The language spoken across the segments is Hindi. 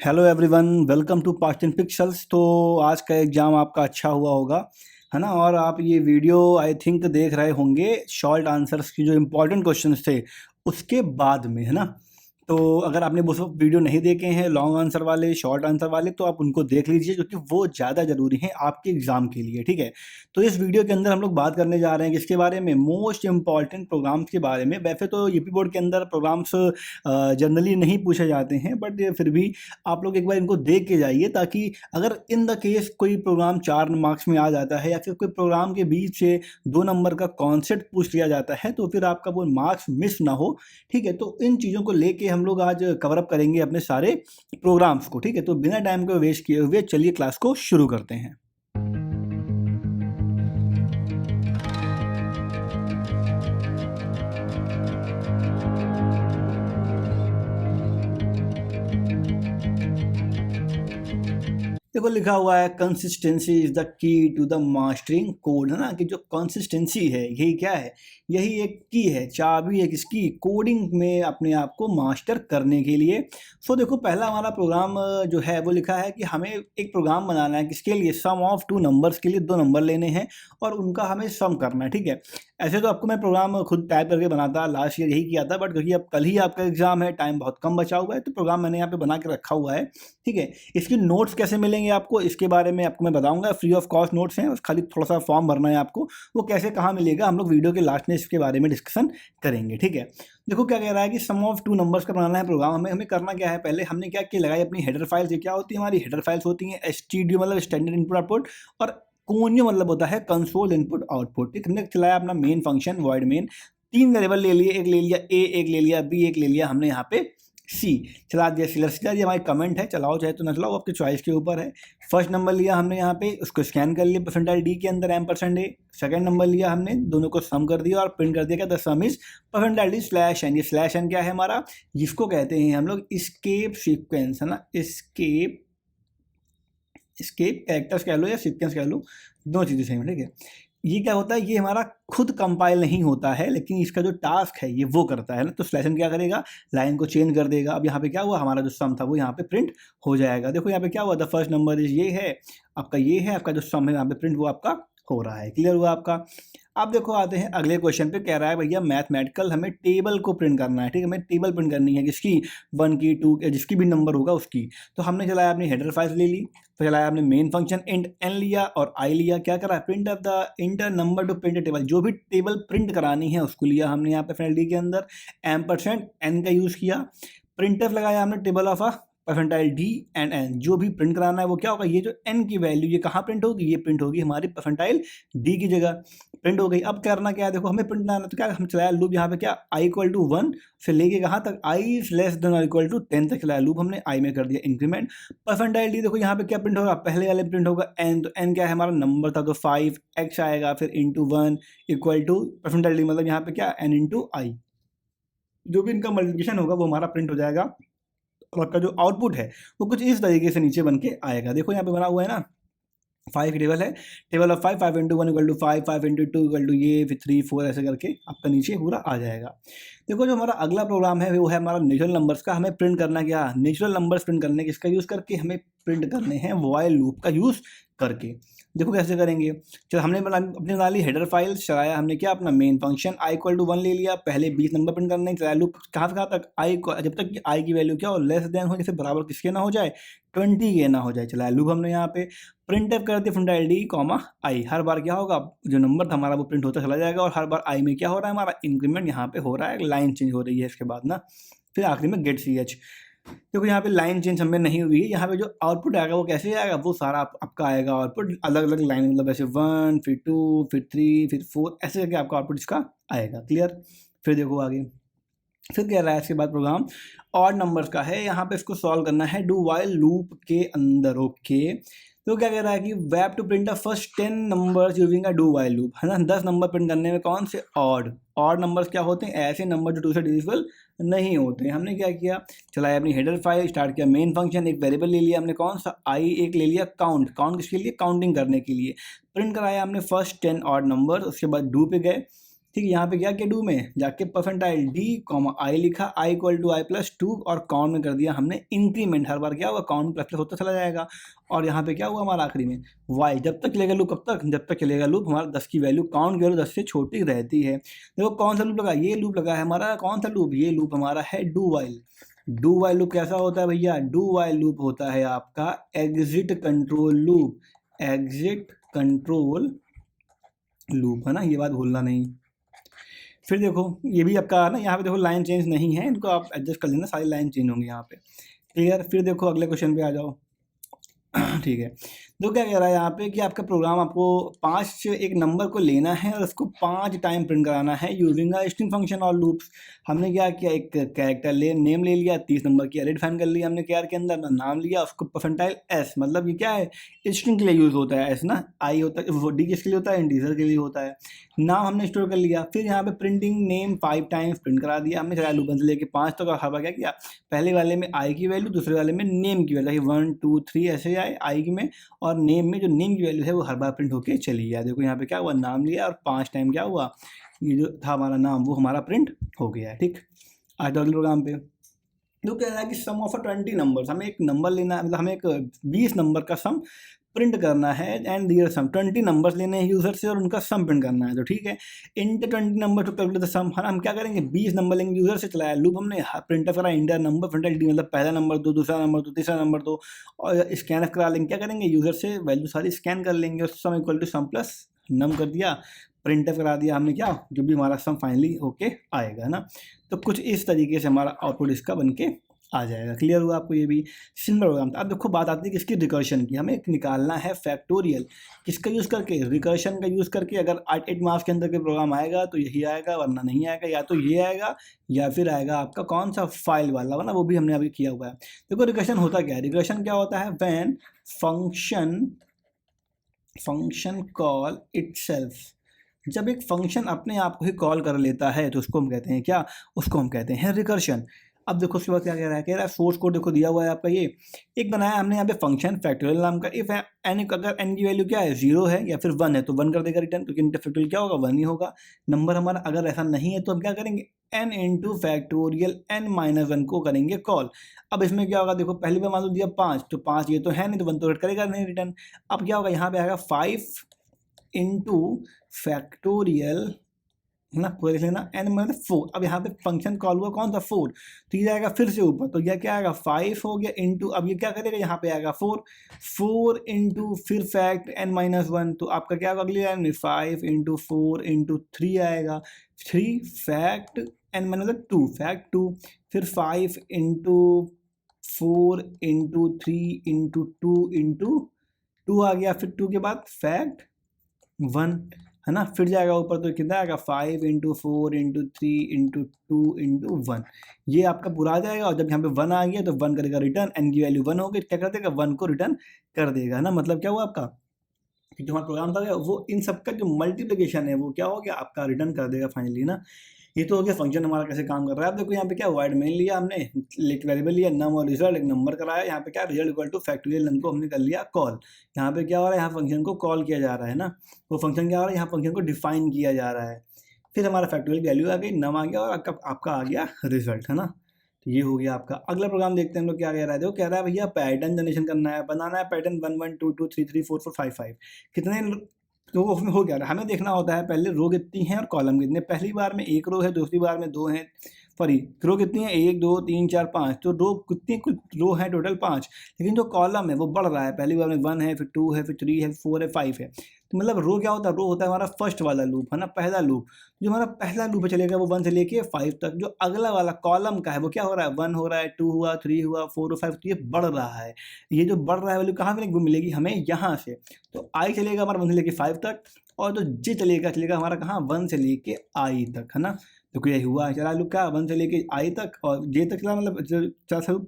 Hello everyone, welcome to past and pixels. तो आज का एग्ज़ाम आपका अच्छा हुआ होगा, है ना। और आप ये वीडियो आई थिंक देख रहे होंगे शॉर्ट आंसर्स की जो इम्पोर्टेंट क्वेश्चंस थे उसके बाद में, है ना। तो अगर आपने वो सब वीडियो नहीं देखे हैं लॉन्ग आंसर वाले, शॉर्ट आंसर वाले, तो आप उनको देख लीजिए क्योंकि वो ज़्यादा ज़रूरी हैं आपके एग्ज़ाम के लिए, ठीक है। तो इस वीडियो के अंदर हम लोग बात करने जा रहे हैं किसके बारे में, मोस्ट इंपॉर्टेंट प्रोग्राम्स के बारे में। वैसे तो यूपी बोर्ड के अंदर प्रोग्राम्स जनरली नहीं पूछे जाते हैं, बट फिर भी आप लोग एक बार इनको देख के जाइए, ताकि अगर इन द केस कोई प्रोग्राम 4 मार्क्स में आ जाता है या फिर कोई प्रोग्राम के बीच से 2 नंबर का कॉन्सेप्ट पूछ लिया जाता है तो फिर आपका वो मार्क्स मिस ना हो, ठीक है। तो इन चीज़ों को लेके हम लोग आज कवर अप करेंगे अपने सारे प्रोग्राम्स को, ठीक है। तो बिना टाइम को वेस्ट किए हुए चलिए क्लास को शुरू करते हैं। देखो लिखा हुआ है consistency is the key to the mastering code, है ना। कि जो कंसिस्टेंसी है यही क्या है, यही एक की है, चाबी है किसकी, कोडिंग में अपने आप को मास्टर करने के लिए। सो देखो पहला हमारा प्रोग्राम जो है वो लिखा है कि हमें एक प्रोग्राम बनाना है किसके लिए, सम ऑफ 2 नंबर्स के लिए। 2 नंबर लेने हैं और उनका हमें सम करना है, ठीक है। ऐसे तो आपको मैं प्रोग्राम खुद टाइप करके बनाता, लास्ट ईयर यही किया था, बट क्योंकि अब कल ही आपका एग्जाम है, टाइम बहुत कम बचा हुआ है, तो प्रोग्राम मैंने यहाँ पे बना के रखा हुआ है, ठीक है। इसकी नोट्स कैसे मिलेंगे आपको, इसके बारे में आपको मैं बताऊंगा। फ्री ऑफ कॉस्ट नोट्स हैं, खाली थोड़ा सा फॉर्म भरना है आपको। वो कैसे कहाँ मिलेगा हम लोग वीडियो के लास्ट में इसके बारे में डिस्कशन करेंगे, ठीक है। देखो क्या कह रहा है कि सम ऑफ 2 नंबर्स का बनाना है प्रोग्राम। हमें हमें करना क्या है, पहले हमने क्या किया, लगाई अपनी हेडर फाइल्स। ये क्या होती है, हमारी हेडर फाइल्स होती हैं एसटीडी मतलब स्टैंडर्ड इनपुट आउटपुट, और कोनियो मतलब होता है कंसोल इनपुट आउटपुट, ठीक। हमने चलाया अपना main function void main, 3 variable ले लिए, एक ले लिया ए, एक ले लिया बी, एक ले लिया हमने यहाँ पे सी। चला दिया सिलेक्ट किया, ये हमारी कमेंट है, चलाओ चाहे तो ना चलाओ, आपकी चॉइस के ऊपर है। फर्स्ट नंबर लिया हमने यहाँ पे, उसको स्कैन कर लिया परसेंटाइल डी के अंदर %a। सेकंड नंबर लिया हमने, दोनों को सम कर दिया और प्रिंट कर दिया क्या, the sum is percentile d slash n. ये स्लैश एन क्या है हमारा, जिसको कहते हैं हम लोग स्केप सीक्वेंस, है ना। स्केप कैरेक्टर्स कह लो या सीक्वेंस कह लो, दो चीज़ें सेम है, ठीक है। ये क्या होता है, ये हमारा खुद कंपाइल नहीं होता है, लेकिन इसका जो टास्क है ये वो करता है ना। तो स्लैशन क्या करेगा, लाइन को चेंज कर देगा। अब यहाँ पे क्या हुआ, हमारा जो सम था वो यहाँ पे प्रिंट हो जाएगा। देखो यहाँ पे क्या हुआ, द फर्स्ट नंबर इज ये है आपका, ये है आपका जो सम है यहाँ पे प्रिंट वो आपका हो रहा है। क्लियर हुआ आपका। अब देखो आते हैं अगले क्वेश्चन पे। कह रहा है भैया मैथमेटिकल हमें टेबल को प्रिंट करना है, ठीक है। हमें टेबल प्रिंट करनी है किसकी, 1 की 2 की, जिसकी भी नंबर होगा उसकी। तो हमने चलाया अपनी हेडर फाइल्स ले ली, फिर चलाया आपने मेन फंक्शन इंट एन लिया और आई लिया। क्या करा, print of the inter number two print table, जो भी टेबल प्रिंट करानी है उसको लिया हमने यहाँ पे पेनल्टी के अंदर %n का यूज़ किया। प्रिंट एफ लगाया हमने table of percentile d and n, जो भी प्रिंट कराना है वो क्या होगा, ये जो एन की वैल्यू ये कहाँ प्रिंट होगी, ये प्रिंट होगी हमारी परसेंटाइल डी की जगह, प्रिंट हो गई। अब करना क्या है, देखो हमें प्रिंट लाना, तो क्या हम चलाया लूप यहाँ पे, क्या i = 1 से लेके कहाँ तक, i < 10 तक चलाया लूप हमने, i में कर दिया इंक्रीमेंट। परसेंटाइल डी देखो यहाँ पे क्या प्रिंट होगा, पहले वाले प्रिंट होगा n, तो n क्या है हमारा नंबर था तो 5x आएगा, फिर into 1 equal to percentile D मतलब यहाँ पे क्या n इंटू आई, जो भी इनका मल्टीप्लिकेशन होगा वो हमारा प्रिंट हो जाएगा। और आपका जो आउटपुट है वो कुछ इस तरीके से नीचे बन के आएगा। देखो यहाँ पे बना हुआ है ना, 5 की टेबल है, table of 5, 5 into 1 equal to 5, 5 into 2 equal to ये, फिर 3 4 ऐसे करके आपका नीचे पूरा आ जाएगा। देखो जो हमारा अगला प्रोग्राम है वो है हमारा नेचुरल नंबर्स का। हमें प्रिंट करना क्या, नेचुरल नंबर्स प्रिंट करने किसका यूज़ करके, हमें प्रिंट करने हैं व्हाइल लूप का यूज़ करके। देखो कैसे करेंगे, चलो हमने अपने बना ली हेडर फाइल, चलाया हमने क्या अपना मेन फंक्शन i = 1 ले लिया, पहले 20 नंबर प्रिंट करने, चलाया लूप कहाँ से कहाँ तक, i को जब तक कि i की वैल्यू क्या हो, लेस देन हो, जैसे बराबर किसके ना हो जाए, 20 के ना हो जाए। चलाया लूप हमने यहाँ पे, प्रिंट एफ कर दिया परसेंटाइल डी कॉमा आई। हर बार क्या होगा, जो नंबर था हमारा वो प्रिंट होता चला जाएगा, और हर बार आई में क्या हो रहा है, हमारा इंक्रीमेंट यहाँ पे हो रहा है, लाइन चेंज हो रही है इसके बाद ना। फिर आखिरी में गेट सी एच। देखो यहाँ पे लाइन चेंज हमें नहीं हुई है, यहाँ पे जो आउटपुट आएगा वो कैसे आएगा, वो सारा आपका आएगा आउटपुट अलग अलग लाइन, मतलब ऐसे 1 फिर 2 फिर 3 फिर 4 ऐसे करके आपका आउटपुट इसका आएगा। क्लियर। फिर देखो आगे, फिर कह रहा है इसके बाद प्रोग्राम ऑड नंबर्स का है, यहाँ पे इसको सॉल्व करना है डू वाइल लूप के अंदर। ओके, तो क्या कह रहा है कि we have to print the first 10 numbers using a do while loop, है ना। 10 नंबर प्रिंट करने में कौन से, ऑड नंबर्स क्या होते हैं, ऐसे नंबर जो 2 से डिविजिबल नहीं होते। हमने क्या किया, चलाया अपनी हेडर फाइल, स्टार्ट किया मेन फंक्शन, एक वेरिएबल ले लिया हमने कौन सा, आई, एक ले लिया काउंट किसके लिए, काउंटिंग करने के लिए। प्रिंट कराया हमने फर्स्ट 10 ऑड नंबर, उसके बाद डू पे गए, ठीक है, यहाँ पे क्या किया डू में जाके परसेंटाइल डी कॉमा आई लिखा, आई इक्वल टू आई प्लस 2 और काउंट में कर दिया हमने इंक्रीमेंट, हर बार क्या हुआ काउंट प्लस प्लस होता चला जाएगा। और यहाँ पे क्या हुआ हमारा आखिरी में वाई, जब तक चलेगा लूप कब तक, जब तक चलेगा लूप हमारा 10 की वैल्यू काउंट की वैल्यू 10 से छोटी रहती है। देखो कौन सा लूप लगा, ये लूप लगा है हमारा, कौन सा लूप, ये लूप हमारा है do while. Do while loop कैसा होता है भैया, डू वाइल लूप होता है आपका exit control loop, exit control loop है ना, ये बात भूलना नहीं। फिर देखो ये भी आपका ना, यहाँ पे देखो लाइन चेंज नहीं है, इनको आप एडजस्ट कर लेना, सारी लाइन चेंज होंगी यहाँ पे, क्लियर। फिर देखो अगले क्वेश्चन पे आ जाओ। ठीक है, तो क्या कह रहा है यहाँ पे कि आपका प्रोग्राम आपको 5 एक नंबर को लेना है और उसको 5 टाइम प्रिंट कराना है यूजिंग अ स्ट्रिंग फंक्शन और लूप्स। हमने क्या किया, एक कैरेक्टर नेम ले लिया, 30 नंबर की अरे डिफाइन कर लिया हमने कैर के अंदर, नाम लिया, उसको परसेंटाइल एस, मतलब ये क्या है स्ट्रिंग के लिए यूज़ होता है एस ना, आई होता है डी किसके लिए होता है, इंटीजर के लिए होता है। नाम हमने स्टोर कर लिया, फिर यहाँ पे प्रिंटिंग नेम 5 टाइम्स प्रिंट करा दिया हमने, चला लूप से लेके 5 तक। हर बार क्या किया, पहले वाले में आई की वैल्यू, दूसरे वाले में नेम की वैल्यू, 1 2 3 ऐसे आए आई की में, और नेम में जो नेम की वैल्यू है वो हर बार प्रिंट होके चली गया। देखो यहाँ पे क्या हुआ, नाम लिया और 5 टाइम क्या हुआ, ये जो था हमारा नाम वो हमारा प्रिंट हो गया है। ठीक, आज अगले प्रोग्राम पे जो कह रहा है कि सम ऑफ 20 नंबर्स, हमें एक नंबर लेना है, मतलब हमें एक 20 नंबर का सम प्रिंट करना है एंड दियर सम, 20 नंबर्स लेने हैं यूजर से और उनका सम प्रिंट करना है। तो ठीक है, enter 20 number to calculate the sum, हम क्या करेंगे 20 नंबर लेंगे यूजर से, चलाया लूप हमने, प्रिंट करा इंटर नंबर प्रिंट डी, मतलब पहला नंबर दो, दूसरा नंबर दो, तीसरा नंबर दो, और स्कैन करा लेंगे, क्या करेंगे यूजर से वैल्यू सारी स्कैन कर लेंगे और sum equal to sum plus num कर दिया, प्रिंट करा दिया हमने, क्या जो भी हमारा सम फाइनली होके आएगा ना। तो कुछ इस तरीके से हमारा आउटपुट इसका बन के आ जाएगा। क्लियर हुआ आपको, ये भी सिंपल प्रोग्राम था। अब देखो बात आती है किसकी, रिकर्शन की, हमें निकालना है फैक्टोरियल, किसका यूज़ करके, रिकर्शन का यूज़ करके। अगर 8 मार्क्स के अंदर के प्रोग्राम आएगा तो यही आएगा, वरना नहीं आएगा, या तो ये आएगा या फिर आएगा आपका कौन सा फाइल वाला, वरना वो भी हमने अभी किया हुआ है। देखो रिकर्शन होता क्या है, रिकर्शन क्या होता है, व्हेन फंक्शन कॉल इटसेल्फ, जब एक फंक्शन अपने आप को ही कॉल कर लेता है तो उसको हम कहते हैं क्या, उसको हम कहते हैं रिकर्शन। अब देखो उसके बाद क्या कह रहा है सोर्स कोड देखो दिया हुआ है आपका, ये एक बनाया हमने यहाँ पे फंक्शन फैक्टोरियल नाम का, इफ एन, अगर एन की वैल्यू क्या है 0 है या फिर 1 है तो 1 कर देगा रिटर्न, तो फैक्टोरियल क्या होगा 1 ही होगा नंबर हमारा। अगर ऐसा नहीं है तो हम क्या करेंगे, एन इंटू फैक्टोरियल n-1 को करेंगे कॉल। अब इसमें क्या होगा, देखो पहली बार मान लो दिया 5, तो 5 ये तो है नहीं, तो 1 तो करेगा नहीं रिटर्न। अब क्या होगा, यहाँ पे आएगा 5 इंटू फैक्टोरियल है ना, पूरा लिख लेना, एन मतलब 4। अब यहाँ पे फंक्शन कॉल हुआ कौन सा 4, तो ये जाएगा फिर से ऊपर, तो यह क्या आएगा 5 हो गया इंटू, अब ये क्या करेगा यहाँ पे आएगा 4 इंटू फिर फैक्ट n-1, तो आपका क्या होगा अगली लाइन में 5 इंटू 4 इंटू 3 आएगा, 3 फैक्ट n मतलब 2 फैक्ट 2, फिर 5 इंटू 4 इंटू 3 इंटू 2 इंटू 2 आ गया, फिर 2 के बाद फैक्ट 1 है ना, फिर जाएगा ऊपर तो कितना आएगा 5 इंटू 4 इंटू 3 इंटू 2 इंटू 1, ये आपका पूरा आ जाएगा। और जब यहाँ पे 1 आ गया तो 1 करेगा रिटर्न, एन की वैल्यू 1 हो गई, क्या कर देगा 1 को रिटर्न कर देगा, है ना। मतलब क्या हुआ आपका कि जो हमारा प्रोग्राम था वो इन सबका जो मल्टीप्लिकेशन है वो क्या हो गया आपका रिटर्न कर देगा फाइनली ना। ये तो हो गया फंक्शन हमारा कैसे काम कर रहा है। अब देखो यहाँ पे क्या वाइड मेन लिया हमने, एक वेरिएबल लिया नम और रिजल्ट, एक नंबर कराया, यहाँ पे क्या रिजल्ट इक्वल टू फैक्टोरियल नम को हमने कर लिया कॉल। यहाँ पे क्या हो रहा है, यहाँ फंक्शन को कॉल किया जा रहा है ना, वो फंक्शन क्या हो रहा है, यहाँ फंक्शन को डिफाइन किया जा रहा है। फिर हमारा फैक्टोरियल वैल्यू आ गई, नम आ गया और आपका आ गया रिजल्ट, है ना। तो ये हो गया आपका। अगला प्रोग्राम देखते हैं हम लोग क्या कह रहा है। देखो कह रहा है भैया पैटर्न जनरेशन करना है, बनाना है पैटर्न 1 1 2 2 3 3 4 4 5 5, कितने तो उसमें हो गया, हमें देखना होता है पहले रो कितनी है और कॉलम कितने। पहली बार में 1 रो है, दूसरी बार में 2 है, सॉरी रो कितनी है 1 2 3 4 5, तो रो कितनी कुछ रो है टोटल 5, लेकिन जो कॉलम है वो बढ़ रहा है। पहली बार में 1 है, फिर 2 है, फिर 3 है, 4 है, 5 है। तो मतलब रो क्या होता है, रो होता है हमारा फर्स्ट वाला लूप, है ना, पहला लूप। जो हमारा पहला लूप चलेगा वो 1 से लेके 5 तक। जो अगला वाला कॉलम का है वो क्या हो रहा है, 1 हो रहा है, 2 हुआ, 3 हुआ, 4 और 5, तो ये बढ़ रहा है। ये जो बढ़ रहा है वैल्यू कहाँ मिलेगी, वो मिलेगी हमें यहाँ से। तो आई चलेगा हमारा 1 से लेके 5 तक, और जो जे चलेगा हमारा कहाँ 1 से लेके आई तक, है ना। तो यही हुआ, चला लूप क्या 1 से लेके आई तक, और जे तक चला, मतलब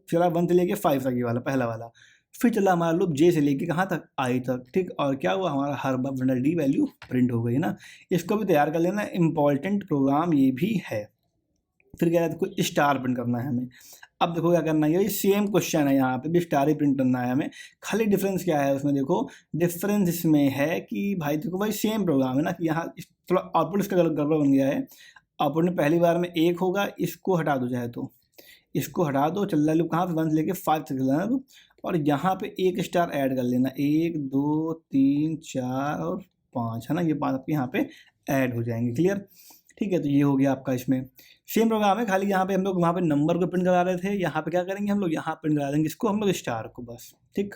चला 1 से लेके 5 तक, ये वाला पहला वाला। फिर चला हमारा लूप जे से लेके कहाँ तक, आई तक, ठीक। और क्या हुआ, हमारा हर बार डी वैल्यू प्रिंट हो गई ना। इसको भी तैयार कर लेना, इंपॉर्टेंट प्रोग्राम ये भी है। फिर क्या है, कोई स्टार प्रिंट करना है हमें। अब देखो क्या करना है, ये सेम क्वेश्चन है, यहाँ पे भी स्टार ही प्रिंट करना है हमें। खाली डिफरेंस क्या है उसमें, देखो डिफरेंस इसमें है कि भाई देखो भाई सेम प्रोग्राम है ना, कि यहाँ थोड़ा आउटपुट इसका गड़बड़ बन गया है। आउटपुट में पहली बार में 1 होगा, इसको हटा दो चाहे तो, इसको हटा दो, चल रहा लूप कहाँ पे 1 से लेके 5 तक चल रहा है लूप, और यहाँ पे एक स्टार ऐड कर लेना, 1 2 3 4 और 5 है ना, ये 5 आपके यहाँ पे ऐड हो जाएंगे। क्लियर, ठीक है। तो ये हो गया आपका, इसमें सेम प्रोग्राम है, खाली यहाँ पे हम लोग वहाँ पे नंबर को प्रिंट करा रहे थे, यहाँ पे क्या करेंगे हम लोग, यहाँ प्रिंट करा देंगे इसको हम लोग स्टार को, बस ठीक।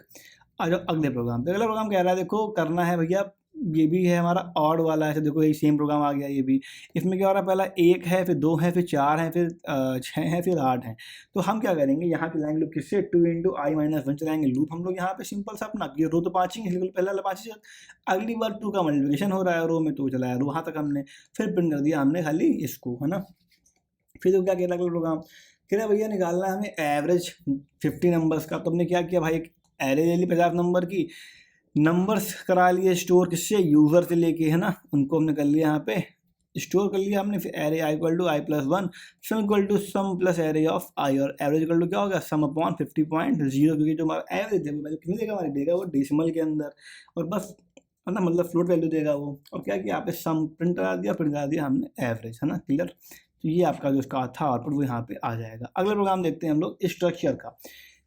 आ जाओ अगले प्रोग्राम पे। अगला प्रोग्राम कह रहा है, देखो करना है भैया, ये भी है हमारा ऑड वाला है, देखो ये सेम प्रोग्राम आ गया ये भी। इसमें क्या हो रहा है, पहला 1 है, फिर 2 है, फिर 4 है, फिर 6 है, फिर 8 है। तो हम क्या करेंगे, यहाँ पे लाएंगे लूप किससे, 2 इंटू आई माइनस 1 चलाएंगे लूप हम लोग यहाँ पे, सिंपल सा अपना, ये रो तो 5 ही है, पहला वाला 5 ही, अगली बार 2 का मल्टीप्लिकेशन हो रहा है रो में, तो चलाया रो वहाँ तक हमने, फिर प्रिंट कर दिया हमने खाली इसको, है ना। फिर तो क्या कह रहा है अगला प्रोग्राम, कह रहा है भैया निकालना है हमें एवरेज 50 नंबर्स का। तो हमने क्या किया भाई, एक एरे ले ली 50 नंबर की, नंबर्स करा लिए स्टोर किससे, यूज़र से लेके, है ना, उनको हमने कर लिया यहाँ पे स्टोर कर लिया हमने। फिर array I equal to I plus 1, sum equal to sum plus array of I, और एवरेज इक्वल टू क्या होगा, सम अपॉन 50.0, क्योंकि जो हमारा एवरेज है वो कितने देगा, हमारे देगा वो डेसिमल के अंदर, और बस है ना, मतलब फ्लोट वैल्यू देगा वो। और क्या किया, यहाँ पे सम प्रिंट करा दिया, प्रिंट करा दिया हमने एवरेज, है ना। क्लियर, तो ये आपका जो उसका था आउटपुट वो यहाँ पे आ जाएगा। अगला प्रोग्राम देखते हैं हम लोग स्ट्रक्चर का।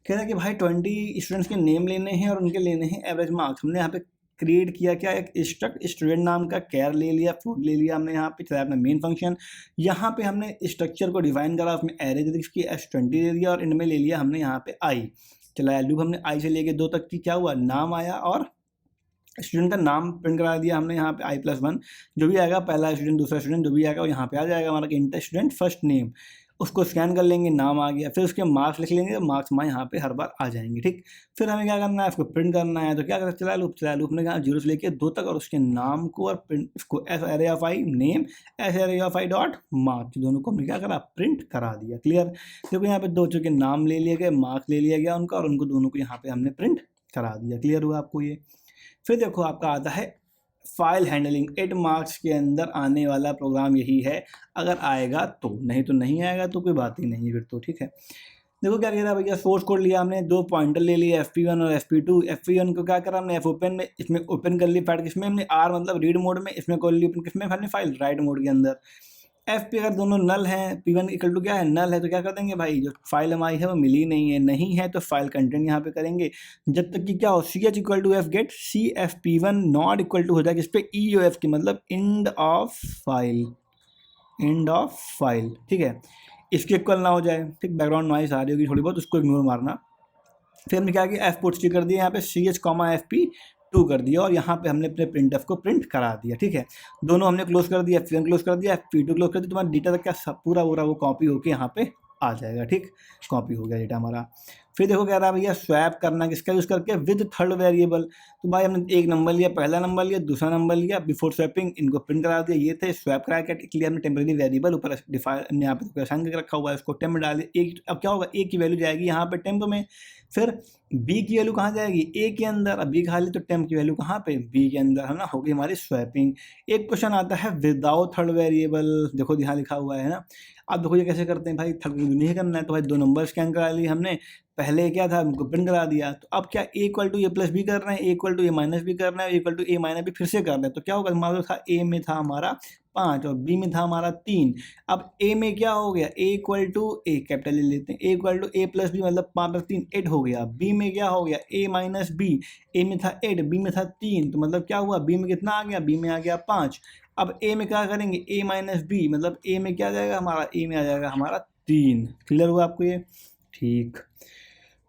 कह रहा है कि भाई 20 स्टूडेंट्स के नेम लेने हैं और उनके लेने हैं एवरेज मार्क्स। हमने यहाँ पे क्रिएट किया क्या, एक स्ट्रक्ट स्टूडेंट नाम का कैर ले लिया, फ्लोट ले लिया हमने, यहाँ पे चलाया अपना मेन फंक्शन। यहाँ पे हमने स्ट्रक्चर को डिफाइन करा, उसमें एरे दे दी इसकी S20 दे दिया, और इनमें ले लिया हमने यहाँ पे आई, चलाया लूप हमने आई से लेके 2 तक की, क्या हुआ नाम आया, और स्टूडेंट का नाम प्रिंट करा दिया हमने यहाँ पे i+1, जो भी आएगा पहला स्टूडेंट दूसरा स्टूडेंट जो भी आएगा वो यहाँ पे आ जाएगा हमारा इंटर स्टूडेंट फर्स्ट नेम, उसको स्कैन कर लेंगे, नाम आ गया, फिर उसके मार्क्स लिख लेंगे, मार्क्स हमारे यहाँ पे हर बार आ जाएंगे, ठीक। फिर हमें क्या करना है, उसको प्रिंट करना है, तो क्या करना, चला लूप ने कहा 0 से लेके 2 तक, और उसके नाम को और प्रिंट इसको S array of I name, S array of I dot marks, दोनों को हमने क्या करा, प्रिंट करा दिया। क्लियर, देखो यहाँ पे 2 के नाम ले लिया गया, मार्क्स ले लिया गया उनका, और उनको दोनों को यहाँ पे हमने प्रिंट करा दिया। क्लियर हुआ आपको ये। फिर देखो आपका आता है फाइल हैंडलिंग। 8 मार्क्स के अंदर आने वाला प्रोग्राम यही है, अगर आएगा तो, नहीं तो नहीं आएगा तो कोई बात ही नहीं है फिर तो, ठीक है। देखो क्या कह रहा है भैया, सोर्स कोड लिया हमने, 2 पॉइंटर ले लिए fp1 और fp2। fp1 को क्या करा हमने f ओपन में, इसमें ओपन कर ली फाइल किसमें हमने, r मतलब रीड मोड में, इसमें कर ली ओपन किसमें हमने, फाइल राइट मोड के अंदर। एफ पे अगर दोनों नल हैं, P1 इक्वल टू क्या है, नल है, तो क्या कर देंगे भाई, जो फाइल हमारी है वो मिली नहीं है, नहीं है तो फाइल कंटेंट यहाँ पे करेंगे, जब तक कि क्या हो, CH equal to f get CFP1 not equal to हो जाएगा इस पर EOF की, मतलब end of file, end of file, ठीक है, इसके इक्वल ना हो जाए, ठीक। बैकग्राउंड नॉइस आ रही होगी थोड़ी बहुत, उसको इग्नोर मारना। फिर हमने क्या किया, एफ पुट कर दिया यहाँ पे CH FP2 कर दिया, और यहाँ पे हमने अपने printf को प्रिंट करा दिया, ठीक है। दोनों हमने क्लोज कर दिया, F1 क्लोज कर दिया, FP2 क्लोज कर दिया, तुम्हारा डेटा तक क्या पूरा वो कॉपी होके यहाँ पे आ जाएगा, ठीक। कॉपी हो गया डेटा हमारा। फिर देखो कह रहा है भैया स्वैप करना किसका यूज़ करके, विद थर्ड वेरिएबल। तो भाई हमने एक नंबर लिया, पहला नंबर लिया, दूसरा नंबर लिया, बिफोर स्वैपिंग इनको प्रिंट करा दिया, ये थे स्वैप करा के लिए हमने टेम्परेरी वेरिएबल ऊपर डिफाइन यहाँ पे असाइन करके रखा हुआ है, उसको टेम्प डाल दिया। एक अब क्या होगा, ए की वैल्यू जाएगी यहाँ पे टेम्प में, फिर बी की वैल्यू कहाँ जाएगी, ए के अंदर। अब बी खाली तो टेम्प की वैल्यू कहाँ पे, बी के अंदर, है ना, होगी हमारी स्वैपिंग। एक क्वेश्चन आता है विदाउट थर्ड वेरिएबल, देखो यहाँ लिखा हुआ है ना। अब देखो ये कैसे करते हैं भाई, थर्ड नहीं करना है तो भाई 2 नंबर स्कैन करा लिए हमने, पहले क्या था हमको प्रिंट करा दिया, तो अब क्या A equal to A plus B कर रहे हैं, A equal to A minus B कर रहे हैं, A equal to A minus B फिर से कर रहे हैं। तो क्या होगा, मान लो था ए में था हमारा 5 और बी में था हमारा 3। अब ए में क्या हो गया, A equal to A, capital ले लेते हैं, A equal to A plus B मतलब 5 प्लस 3 8 हो गया। बी में क्या हो गया, ए माइनस बी, ए में था 8 बी में था 3, तो मतलब क्या हुआ, बी में कितना आ गया, बी में आ गया 5। अब ए में क्या करेंगे, ए माइनस बी मतलब ए में क्या आ जाएगा हमारा, ए में आ जाएगा हमारा 3। क्लियर हुआ आपको ये, ठीक।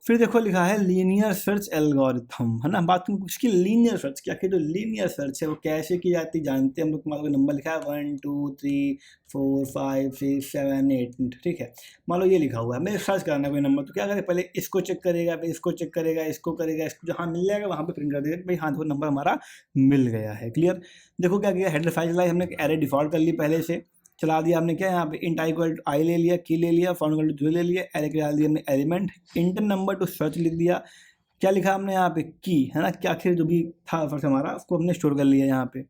फिर देखो लिखा है लीनियर सर्च एल्गोरिथम, है ना। बात इसकी लीनियर सर्च क्या, कि जो लीनियर सर्च है वो कैसे की जाती जानते हैं हम लोग। मान लो नंबर लिखा है 1 2 3 4 5 6 7 8, ठीक है। मान लो ये लिखा हुआ है, मैं सर्च करना है कोई नंबर, तो क्या करें, पहले इसको चेक करेगा, फिर इसको चेक करेगा, इसको करेगा, इसको जहाँ मिल जाएगा वहाँ पे प्रिंट कर देगा भाई हाँ देखो नंबर हमारा मिल गया है। क्लियर, देखो क्या किया, हेडर फाइल चलाई हमने, एरे डिफॉल्ट कर ली पहले से, चला दिया हमने क्या यहाँ पे इंट आई इक्वल टू आई ले लिया, की ले लिया, फाउंड इक्वल टू 0 ले लिया, एरे के डाल दिया हमने element, inter number two search लिख दिया, क्या लिखा हमने यहाँ पे की, है ना, क्या आखिर जो भी था फर्स्ट हमारा उसको हमने स्टोर कर लिया यहाँ पे।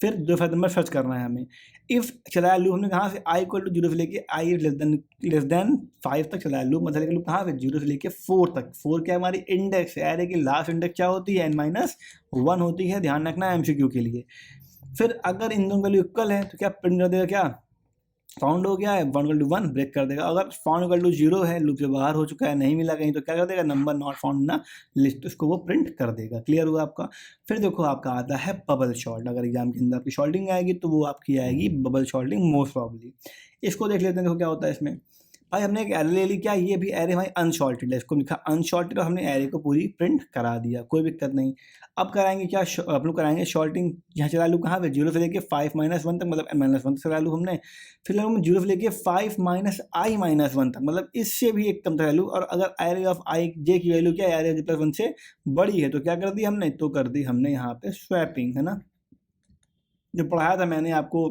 फिर डिफरेंट नंबर सर्च करना है हमें। इफ़ चलाया लूप हमने कहाँ से आई इक्वल टू 0 से लेके आई लेस देन 5 तक चलाया लूप, मतलब लूप कहाँ से 0 से लेके 4 तक। 4 क्या हमारी इंडेक्स है, एरे की लास्ट इंडेक्स क्या होती है, n-1 होती है, ध्यान रखना है MCQ के लिए। फिर अगर इन दोनों वैल्यू इक्वल है तो क्या प्रिंट कर देगा, क्या फाउंड हो गया है 1 इक्वल टू 1 ब्रेक कर देगा। अगर फाउंड इक्वल टू 0 है, लूप से बाहर हो चुका है, नहीं मिला कहीं, तो क्या कर देगा, नंबर नॉट फाउंड ना लिस्ट, उसको वो प्रिंट कर देगा। क्लियर हुआ आपका। फिर देखो आपका आता है बबल शॉर्ट। अगर एग्जाम के अंदर आपकी शॉर्टिंग आएगी तो वो आपकी आएगी बबल शॉर्टिंग मोस्ट प्रॉब्ली। इसको देख लेते हैं, देखो क्या होता है इसमें। भाई हमने एक एरे ले ली, क्या ये भी एरे भाई अनशॉर्टेड है, इसको लिखा अनशॉर्टेड और हमने एरे को पूरी प्रिंट करा दिया, कोई दिक्कत नहीं। अब कराएंगे क्या, हम लोग कराएंगे शॉर्टिंग। यहाँ चला लूँ कहाँ पे, 0 से लेके 5 - 1 तक, मतलब -1 तक चला लूँ हमने। फिर हम 0 से लेके 5 - i - 1 तक, मतलब इससे भी एक कम वैल्यू। और अगर एरे ऑफ आई जे की वैल्यू क्या है, एरे ऑफ j+1 से बड़ी है, तो क्या कर दी हमने, तो कर दी हमने यहाँ पे स्वैपिंग, है ना। जो पढ़ाया था मैंने आपको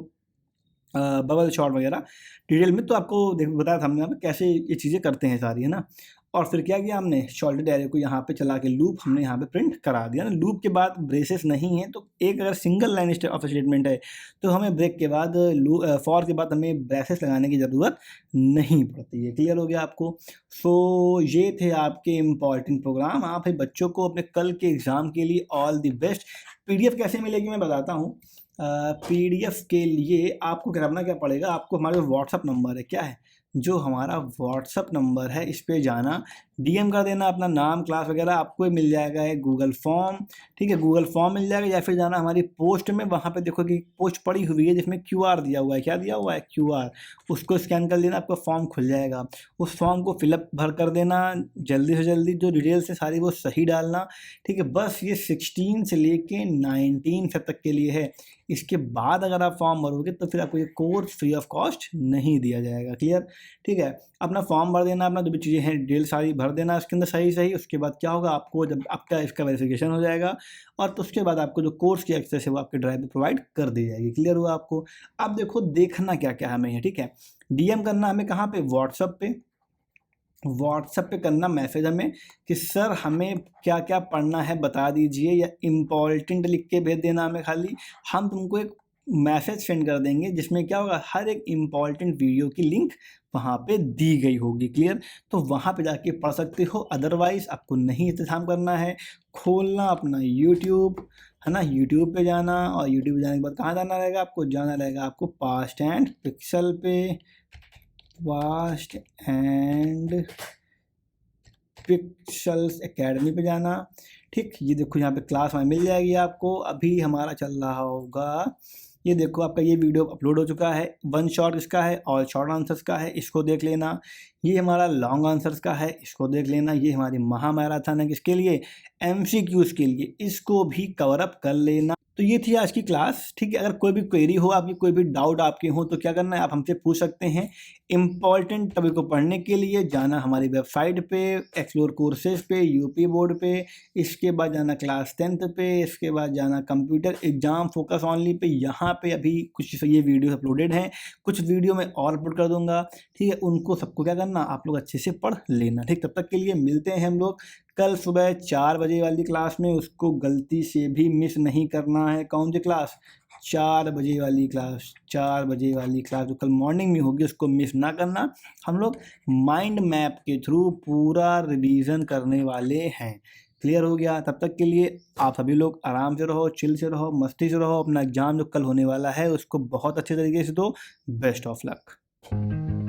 बबल शॉट वगैरह डिटेल में, तो आपको बताया था हमने यहाँ पे कैसे ये चीज़ें करते हैं सारी, है ना। और फिर क्या किया हमने, शॉर्टेड एरे को यहाँ पे चला के लूप हमने यहाँ पे प्रिंट करा दिया ना। लूप के बाद ब्रेसेस नहीं है, तो एक अगर सिंगल लाइन ऑफ स्टेटमेंट है तो हमें ब्रेक के बाद फॉर के बाद हमें ब्रेसेस लगाने की ज़रूरत नहीं पड़ती है। क्लियर हो गया आपको। सो ये थे आपके इम्पॉर्टेंट प्रोग्राम। आप बच्चों को अपने कल के एग्ज़ाम के लिए ऑल द बेस्ट। PDF कैसे मिलेगी मैं बताता हूँ। PDF के लिए आपको करना क्या पड़ेगा, आपको हमारे व्हाट्सअप नंबर है, क्या है, जो हमारा व्हाट्सअप नंबर है, इस पे जाना, DM कर देना अपना नाम क्लास वगैरह, आपको मिल जाएगा है गूगल फॉर्म। ठीक है, गूगल फॉर्म मिल जाएगा, या फिर जाना हमारी पोस्ट में, वहाँ पे देखो कि पोस्ट पड़ी हुई है जिसमें QR दिया हुआ है, क्या दिया हुआ है, QR। उसको स्कैन कर लेना, आपका फॉर्म खुल जाएगा। उस फॉर्म को फिलअप भर कर देना, जल्दी से जल्दी जो डिटेल्स है सारी वो सही डालना। ठीक है, बस ये 16 से लेके 19 फेब तक के लिए है। इसके बाद अगर आप फॉर्म भरोगे तो फिर आपको ये कोर्स फ्री ऑफ कॉस्ट नहीं दिया जाएगा। क्लियर। ठीक है, अपना फॉर्म भर देना, अपना जो भी चीज़ें हैं डिटेल सारी भर देना इसके अंदर सही सही। उसके बाद क्या होगा, आपको जब आपका इसका वेरिफिकेशन हो जाएगा, और तो उसके बाद आपको जो कोर्स की एक्सेस है वो आपके ड्राइव पे प्रोवाइड कर दी जाएगी। क्लियर हुआ आपको। अब देखो देखना क्या क्या हमें है। ठीक है, DM करना हमें कहाँ पे, व्हाट्सअप पे। व्हाट्सएप पे करना मैसेज हमें कि सर हमें क्या क्या पढ़ना है बता दीजिए, या इम्पॉर्टेंट लिख के भेज देना हमें खाली। हम तुमको एक मैसेज सेंड कर देंगे जिसमें क्या होगा, हर एक इम्पॉर्टेंट वीडियो की लिंक वहाँ पे दी गई होगी। क्लियर। तो वहाँ पे जाके पढ़ सकते हो। अदरवाइज़ आपको नहीं इंतज़ाम करना है, खोलना अपना यूट्यूब, है ना। यूट्यूब पे जाना, और यूट्यूब जाने के बाद कहाँ जाना रहेगा, आपको जाना रहेगा आपको पास्ट एंड पिक्सल पे, पास्ट एंड पिक्सल्स एकेडमी पे जाना। ठीक, ये देखो यहाँ पे क्लास हमें मिल जाएगी आपको। अभी हमारा चल रहा होगा, ये देखो आपका ये वीडियो अपलोड हो चुका है। 1 शॉट इसका है, ऑल शॉर्ट आंसर्स का है, इसको देख लेना। ये हमारा लॉन्ग आंसर्स का है, इसको देख लेना। ये हमारी महा मैराथन है, किसके लिए, MCQs के लिए, इसको भी कवर अप कर लेना। तो ये थी आज की क्लास। ठीक है, अगर कोई भी क्वेरी हो आपकी, कोई भी डाउट आपके हो, तो क्या करना है, आप हमसे पूछ सकते हैं। इम्पॉर्टेंट टॉपिक को पढ़ने के लिए जाना हमारी वेबसाइट पे, एक्सप्लोर कोर्सेज पे, यूपी बोर्ड पे। इसके बाद जाना क्लास 10th पे। इसके बाद जाना कंप्यूटर एग्जाम फोकस ऑनली पे। यहाँ पे अभी कुछ ये वीडियो अपलोडेड हैं, कुछ वीडियो मैं और अपलोड कर दूंगा। ठीक है, उनको सबको क्या करना, आप लोग अच्छे से पढ़ लेना। ठीक, तब तक के लिए मिलते हैं हम लोग कल सुबह 4 बजे वाली क्लास में। उसको गलती से भी मिस नहीं करना है। कौन सी क्लास, 4 बजे वाली क्लास। 4 बजे वाली क्लास जो कल मॉर्निंग में होगी, उसको मिस ना करना। हम लोग माइंड मैप के थ्रू पूरा रिवीजन करने वाले हैं। क्लियर हो गया। तब तक के लिए आप सभी लोग आराम से रहो, चिल से रहो, मस्ती से रहो। अपना एग्जाम जो कल होने वाला है उसको बहुत अच्छे तरीके से दो। Best of luck.